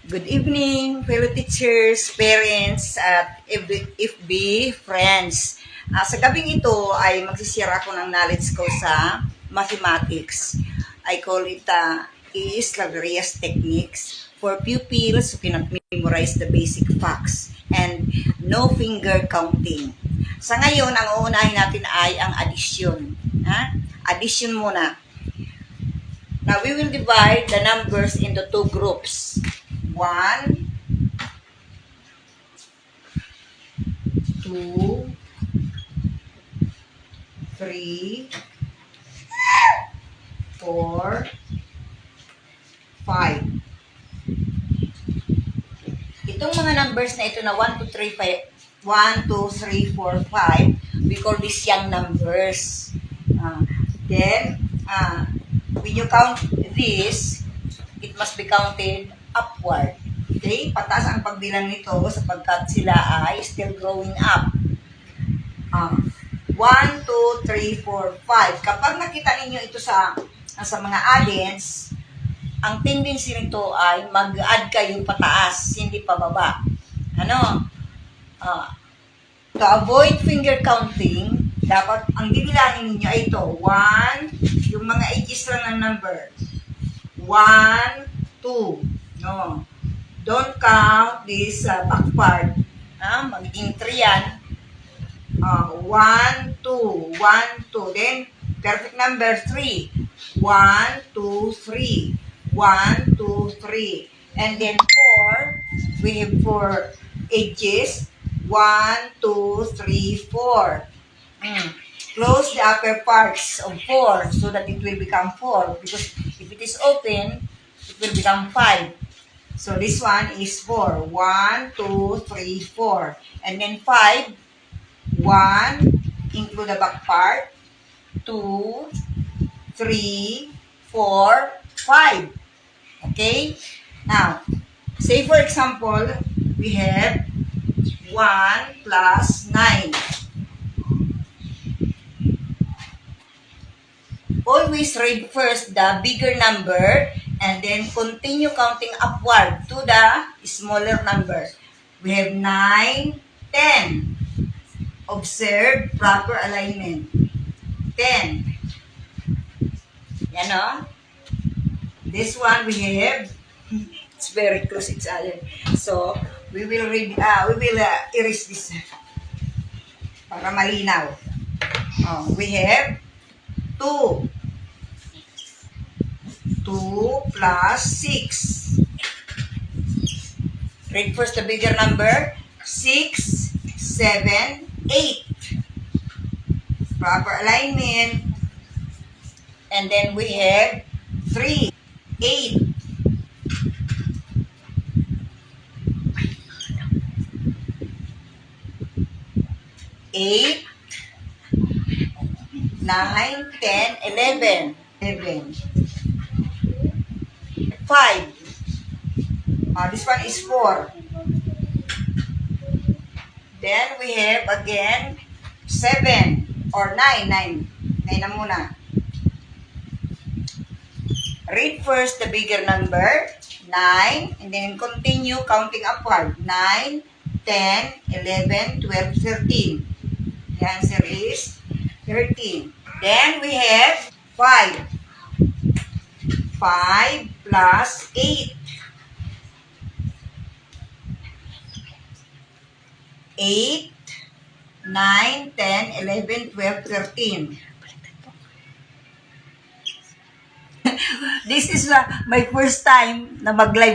Good evening, fellow teachers, parents, at FB friends. Sa gabing ito ay magsishare ako ng knowledge ko sa mathematics. I call it Islaverias techniques for pupils who cannot memorize the basic facts and no finger counting. Sa ngayon, ang uunahin natin ay ang addition. Addition muna. Now, we will divide the numbers into two groups. 1, 2, 3, 4, 5. Itong mga numbers na ito na 1, 2, 3, 4, 5, we call this young numbers. Then, when you count this, it must be counted upward. Okay? Pataas ang pagbilang nito sapagkat sila ay still growing up. 1, 2, 3, 4, 5. Kapag nakita ninyo ito sa mga addends, ang tendency nito ay mag-add kayo pataas, hindi pababa. To avoid finger counting, dapat ang bibilangin ninyo ay ito. 1, yung mga edges lang ng number. 1, 2. No. Don't count this back part. Magiging 3 yan. 1, 2, 1, 2. Then, perfect number 3. 1, 2, 3. 1, 2, 3. And then 4, we have 4 edges. 1, 2, 3, 4. Close the upper parts of 4 so that it will become 4. Because if it is open, it will become 5. So this one is 4. 1, 2, 3, 4. And then 5. 1, include the back part. 2, 3, 4, 5. Okay? Now, say for example, we have 1 plus 9. Always read first the bigger number and then continue counting upward to the smaller numbers. We have 9, 10. Observe proper alignment. 10. Yan o. This one we have, it's very close each other. So, we will erase this para malinaw. We have 2. 2 plus 6. Read first the bigger number. 6, 7, 8. Proper alignment. And then we have 3, 8. 8, 9, 10, 11. 5. This one is 4. Then we have again 7 or 9. 9 na muna. Read first the bigger number, 9, and then continue counting upward. 9, 10, 11, 12, 13. The answer is 13. Then we have 5. 5 plus 8. 8, 9, 10, 11, 12, 13. This is my first time na mag-live